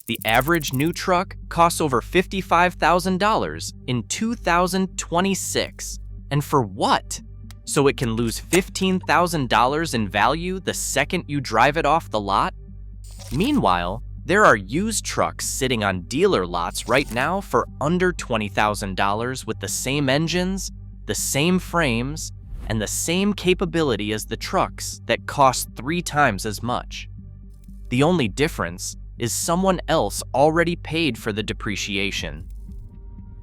The average new truck costs over $55,000 in 2026. And for what? So it can lose $15,000 in value the second you drive it off the lot? Meanwhile, there are used trucks sitting on dealer lots right now for under $20,000 with the same engines, the same frames, and the same capability as the trucks that cost 3 times as much. The only difference is someone else already paid for the depreciation.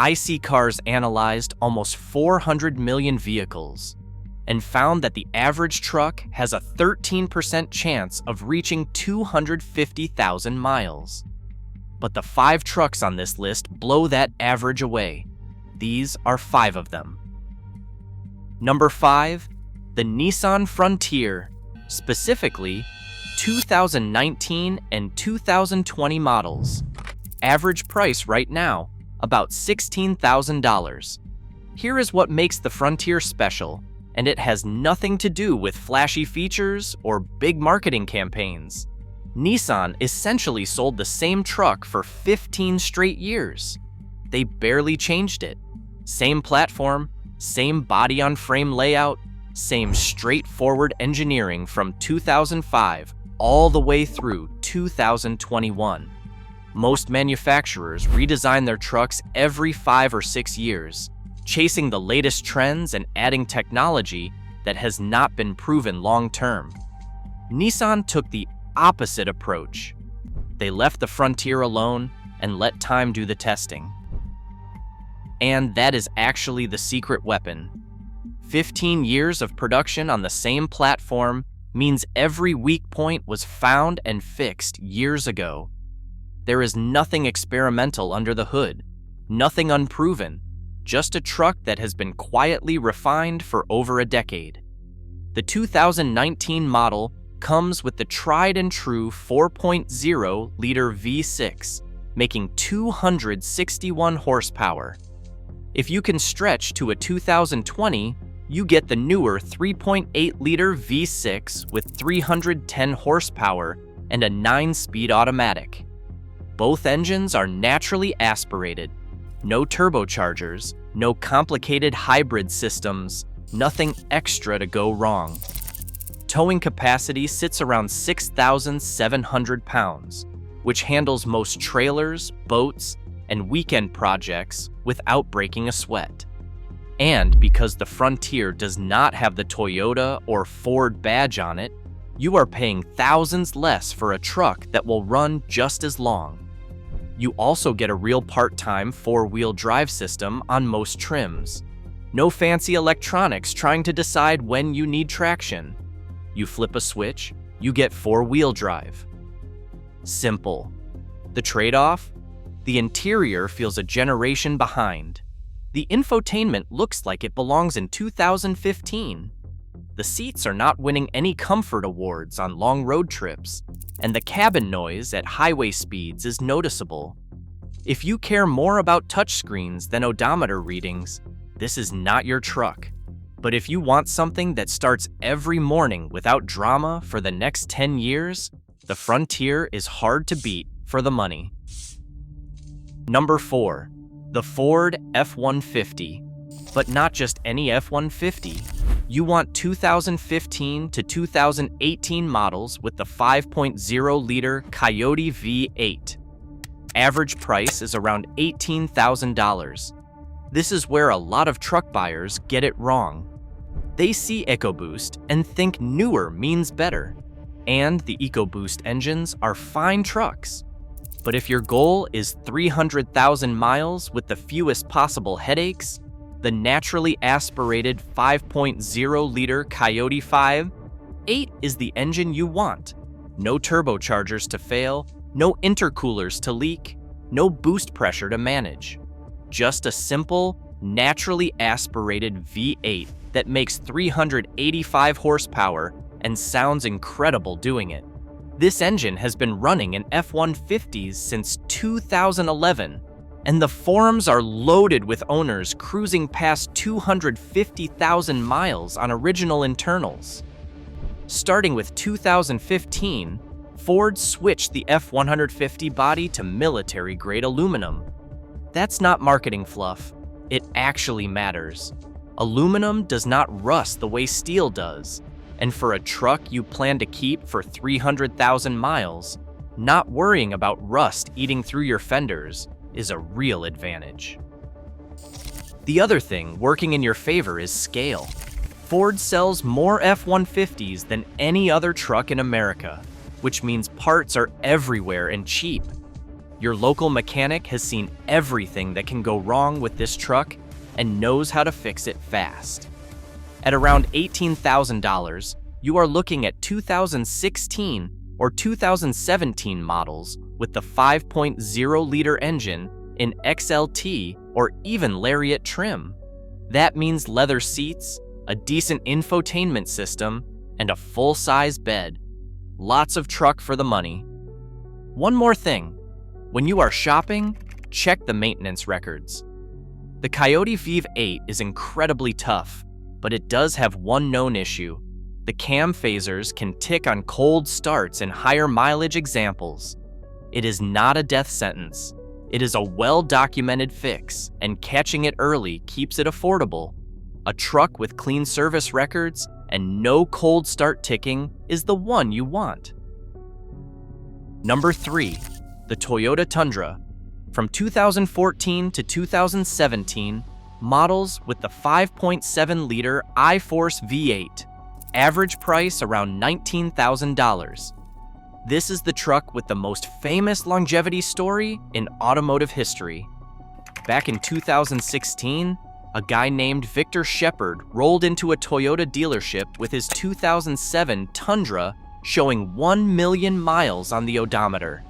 IC Cars analyzed almost 400 million vehicles and found that the average truck has a 13% chance of reaching 250,000 miles. But the 5 trucks on this list blow that average away. These are 5 of them. Number 5, the Nissan Frontier, specifically 2019 and 2020 models. Average price right now, about $16,000. Here is what makes the Frontier special, and it has nothing to do with flashy features or big marketing campaigns. Nissan essentially sold the same truck for 15 straight years. They barely changed it. Same platform, same body-on-frame layout, same straightforward engineering from 2005 all the way through 2021. Most manufacturers redesign their trucks every 5 or 6 years, chasing the latest trends and adding technology that has not been proven long-term. Nissan took the opposite approach. They left the Frontier alone and let time do the testing. And that is actually the secret weapon. 15 years of production on the same platform means every weak point was found and fixed years ago. There is nothing experimental under the hood, nothing unproven, just a truck that has been quietly refined for over a decade. The 2019 model comes with the tried and true 4.0-liter V6, making 261 horsepower. If you can stretch to a 2020, you get the newer 3.8-liter V6 with 310 horsepower and a 9-speed automatic. Both engines are naturally aspirated. No turbochargers, no complicated hybrid systems, nothing extra to go wrong. Towing capacity sits around 6,700 pounds, which handles most trailers, boats, and weekend projects without breaking a sweat. And because the Frontier does not have the Toyota or Ford badge on it, you are paying thousands less for a truck that will run just as long. You also get a real part-time 4-wheel drive system on most trims. No fancy electronics trying to decide when you need traction. You flip a switch, you get 4-wheel drive. Simple. The trade-off? The interior feels a generation behind. The infotainment looks like it belongs in 2015. The seats are not winning any comfort awards on long road trips, and the cabin noise at highway speeds is noticeable. If you care more about touchscreens than odometer readings, this is not your truck. But if you want something that starts every morning without drama for the next 10 years, the Frontier is hard to beat for the money. Number 4, the Ford F-150. But not just any F-150. You want 2015 to 2018 models with the 5.0-liter Coyote V8. Average price is around $18,000. This is where a lot of truck buyers get it wrong. They see EcoBoost and think newer means better. And the EcoBoost engines are fine trucks. But if your goal is 300,000 miles with the fewest possible headaches, the naturally aspirated 5.0-liter Coyote 5.8 is the engine you want. No turbochargers to fail, no intercoolers to leak, no boost pressure to manage. Just a simple, naturally aspirated V8 that makes 385 horsepower and sounds incredible doing it. This engine has been running in F-150s since 2011, and the forums are loaded with owners cruising past 250,000 miles on original internals. Starting with 2015, Ford switched the F-150 body to military-grade aluminum. That's not marketing fluff. It actually matters. Aluminum does not rust the way steel does, and for a truck you plan to keep for 300,000 miles, not worrying about rust eating through your fenders is a real advantage. The other thing working in your favor is scale. Ford sells more F-150s than any other truck in America, which means parts are everywhere and cheap. Your local mechanic has seen everything that can go wrong with this truck and knows how to fix it fast. At around $18,000, you are looking at 2016 or 2017 models with the 5.0-liter engine in XLT or even Lariat trim. That means leather seats, a decent infotainment system, and a full-size bed. Lots of truck for the money. One more thing. When you are shopping, check the maintenance records. The Coyote Vive 8 is incredibly tough, but it does have one known issue. The cam phasers can tick on cold starts in higher mileage examples. It is not a death sentence. It is a well-documented fix, and catching it early keeps it affordable. A truck with clean service records and no cold start ticking is the one you want. Number 3, the Toyota Tundra. From 2014 to 2017, models with the 5.7-liter I-Force V8. Average price around $19,000. This is the truck with the most famous longevity story in automotive history. Back in 2016, a guy named Victor Shepard rolled into a Toyota dealership with his 2007 Tundra showing 1 million miles on the odometer.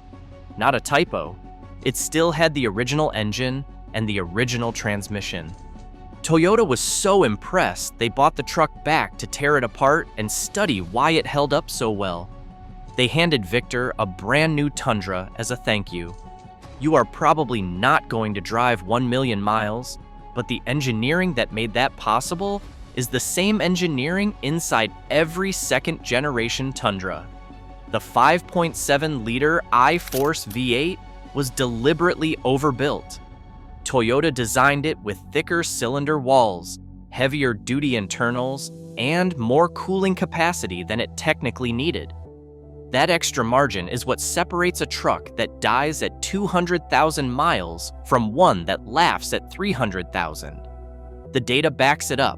Not a typo. It still had the original engine and the original transmission. Toyota was so impressed they bought the truck back to tear it apart and study why it held up so well. They handed Victor a brand new Tundra as a thank you. You are probably not going to drive 1 million miles, but the engineering that made that possible is the same engineering inside every second-generation Tundra. The 5.7-liter I-Force V8 was deliberately overbuilt. Toyota designed it with thicker cylinder walls, heavier duty internals, and more cooling capacity than it technically needed. That extra margin is what separates a truck that dies at 200,000 miles from one that laughs at 300,000. The data backs it up.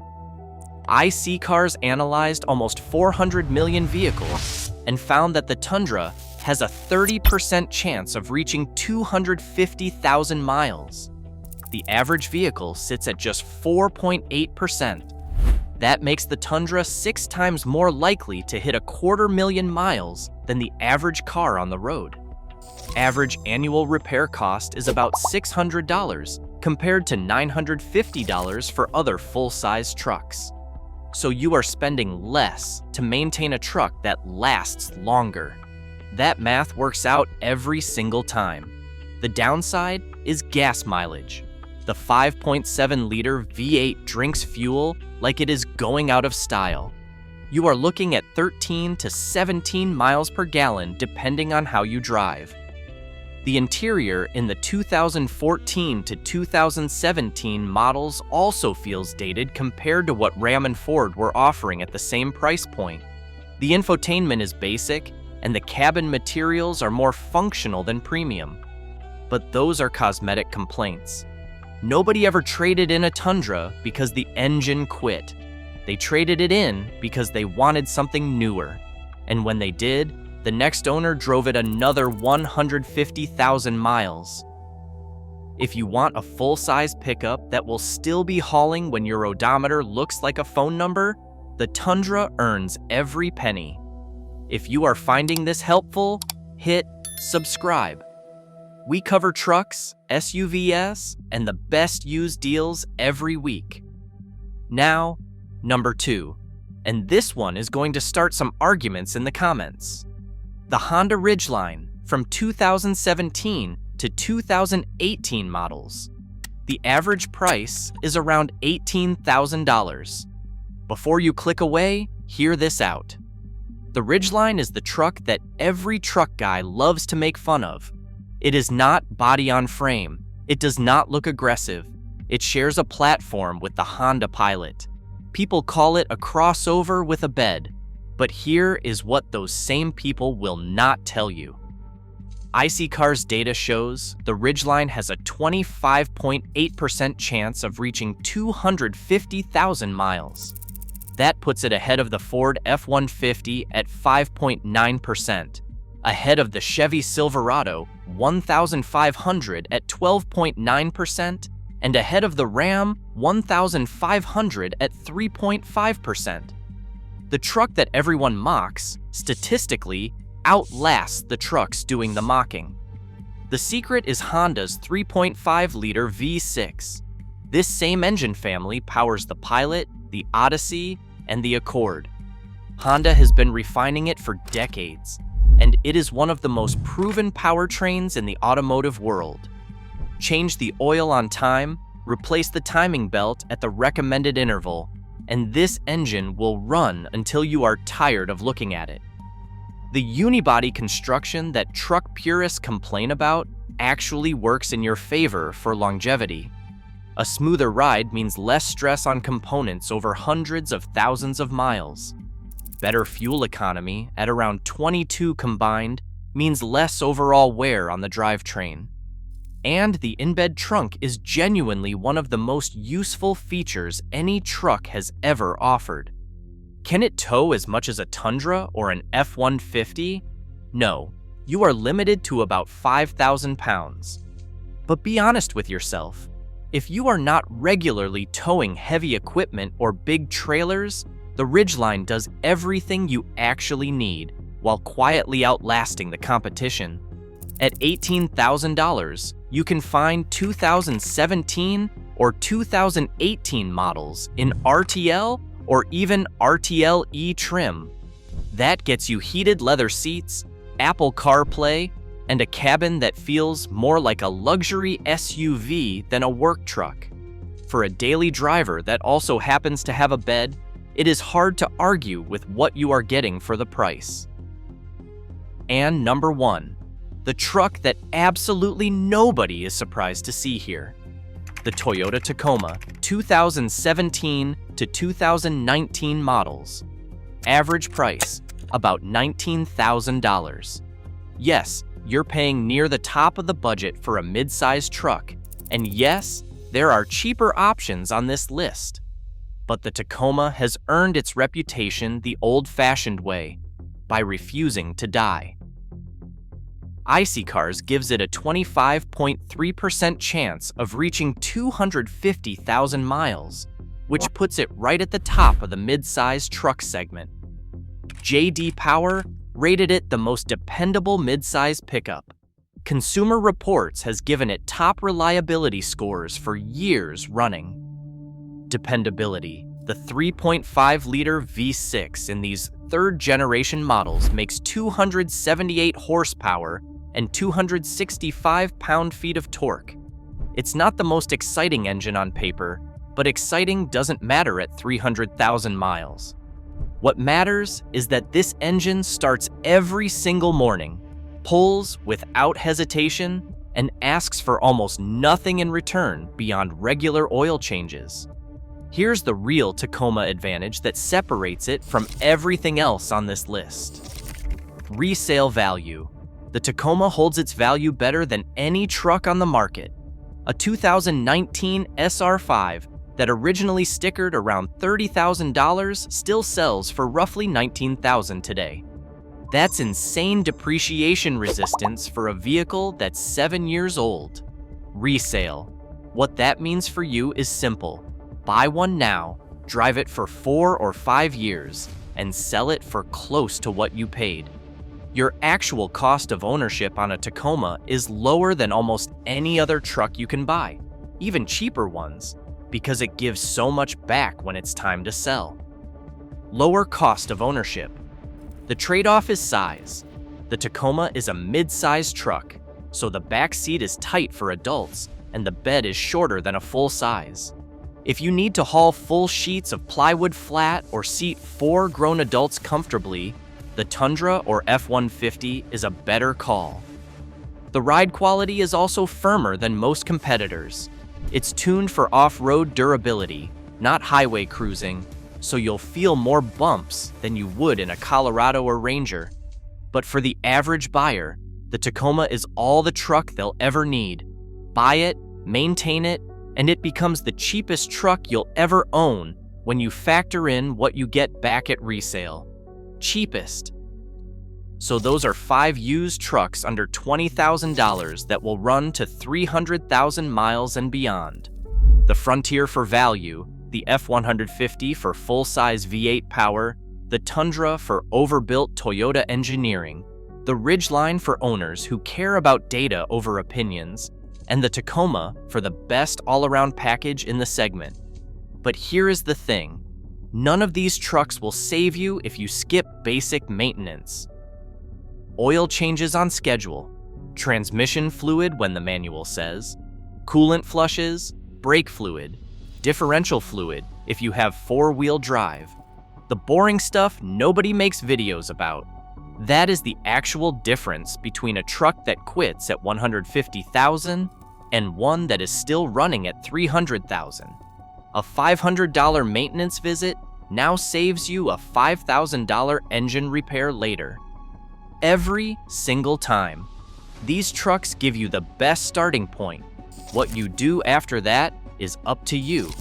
iSeeCars analyzed almost 400 million vehicles and found that the Tundra has a 30% chance of reaching 250,000 miles. The average vehicle sits at just 4.8%. That makes the Tundra 6 times more likely to hit 250,000 miles than the average car on the road. Average annual repair cost is about $600 compared to $950 for other full-size trucks. So you are spending less to maintain a truck that lasts longer. That math works out every single time. The downside is gas mileage. The 5.7-liter V8 drinks fuel like it is going out of style. You are looking at 13 to 17 miles per gallon depending on how you drive. The interior in the 2014 to 2017 models also feels dated compared to what Ram and Ford were offering at the same price point. The infotainment is basic, and the cabin materials are more functional than premium. But those are cosmetic complaints. Nobody ever traded in a Tundra because the engine quit. They traded it in because they wanted something newer. And when they did, the next owner drove it another 150,000 miles. If you want a full-size pickup that will still be hauling when your odometer looks like a phone number, the Tundra earns every penny. If you are finding this helpful, hit subscribe. We cover trucks, SUVs, and the best used deals every week. Now, number 2, and this one is going to start some arguments in the comments. The Honda Ridgeline from 2017 to 2018 models. The average price is around $18,000. Before you click away, hear this out. The Ridgeline is the truck that every truck guy loves to make fun of. It is not body on frame. It does not look aggressive. It shares a platform with the Honda Pilot. People call it a crossover with a bed. But here is what those same people will not tell you. IC-Car's data shows the Ridgeline has a 25.8% chance of reaching 250,000 miles. That puts it ahead of the Ford F-150 at 5.9%, ahead of the Chevy Silverado 1,500 at 12.9%, and ahead of the Ram 1,500 at 3.5%. The truck that everyone mocks, statistically, outlasts the trucks doing the mocking. The secret is Honda's 3.5-liter V6. This same engine family powers the Pilot, the Odyssey, and the Accord. Honda has been refining it for decades, and it is one of the most proven powertrains in the automotive world. Change the oil on time, replace the timing belt at the recommended interval, and this engine will run until you are tired of looking at it. The unibody construction that truck purists complain about actually works in your favor for longevity. A smoother ride means less stress on components over hundreds of thousands of miles. Better fuel economy at around 22 combined means less overall wear on the drivetrain. And the in-bed trunk is genuinely one of the most useful features any truck has ever offered. Can it tow as much as a Tundra or an F-150? No, you are limited to about 5,000 pounds. But be honest with yourself. If you are not regularly towing heavy equipment or big trailers, the Ridgeline does everything you actually need while quietly outlasting the competition. At $18,000, you can find 2017 or 2018 models in RTL or even RTL-E trim. That gets you heated leather seats, Apple CarPlay, and a cabin that feels more like a luxury SUV than a work truck. For a daily driver that also happens to have a bed, it is hard to argue with what you are getting for the price. And number 1, the truck that absolutely nobody is surprised to see here. The Toyota Tacoma 2017 to 2019 models. Average price, about $19,000. Yes, you're paying near the top of the budget for a mid-sized truck, and yes, there are cheaper options on this list. But the Tacoma has earned its reputation the old-fashioned way, by refusing to die. IC-Cars gives it a 25.3% chance of reaching 250,000 miles, which puts it right at the top of the mid-sized truck segment. J.D. Power rated it the most dependable mid-size pickup. Consumer Reports has given it top reliability scores for years running. Dependability. The 3.5-liter V6 in these third-generation models makes 278 horsepower and 265 pound-feet of torque. It's not the most exciting engine on paper, but exciting doesn't matter at 300,000 miles. What matters is that this engine starts every single morning, pulls without hesitation, and asks for almost nothing in return beyond regular oil changes. Here's the real Tacoma advantage that separates it from everything else on this list. Resale value. The Tacoma holds its value better than any truck on the market. A 2019 SR5 that originally stickered around $30,000 still sells for roughly $19,000 today. That's insane depreciation resistance for a vehicle that's 7 years old. Resale. What that means for you is simple. Buy one now, drive it for 4 or 5 years, and sell it for close to what you paid. Your actual cost of ownership on a Tacoma is lower than almost any other truck you can buy, even cheaper ones, because it gives so much back when it's time to sell. Lower cost of ownership. The trade-off is size. The Tacoma is a mid-sized truck, so the back seat is tight for adults and the bed is shorter than a full size. If you need to haul full sheets of plywood flat or seat 4 grown adults comfortably, the Tundra or F-150 is a better call. The ride quality is also firmer than most competitors. It's tuned for off-road durability, not highway cruising, so you'll feel more bumps than you would in a Colorado or Ranger. But for the average buyer, the Tacoma is all the truck they'll ever need. Buy it, maintain it, and it becomes the cheapest truck you'll ever own when you factor in what you get back at resale. Cheapest. So those are 5 used trucks under $20,000 that will run to 300,000 miles and beyond. The Frontier for value, the F-150 for full-size V8 power, the Tundra for overbuilt Toyota engineering, the Ridgeline for owners who care about data over opinions, and the Tacoma for the best all-around package in the segment. But here is the thing. None of these trucks will save you if you skip basic maintenance. Oil changes on schedule, transmission fluid when the manual says, coolant flushes, brake fluid, differential fluid if you have 4-wheel drive. The boring stuff nobody makes videos about. That is the actual difference between a truck that quits at 150,000 and one that is still running at 300,000. A $500 maintenance visit now saves you a $5,000 engine repair later. Every single time. These trucks give you the best starting point. What you do after that is up to you.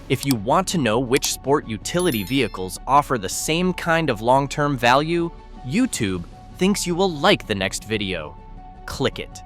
If you want to know which sport utility vehicles offer the same kind of long-term value, YouTube thinks you will like the next video. Click it.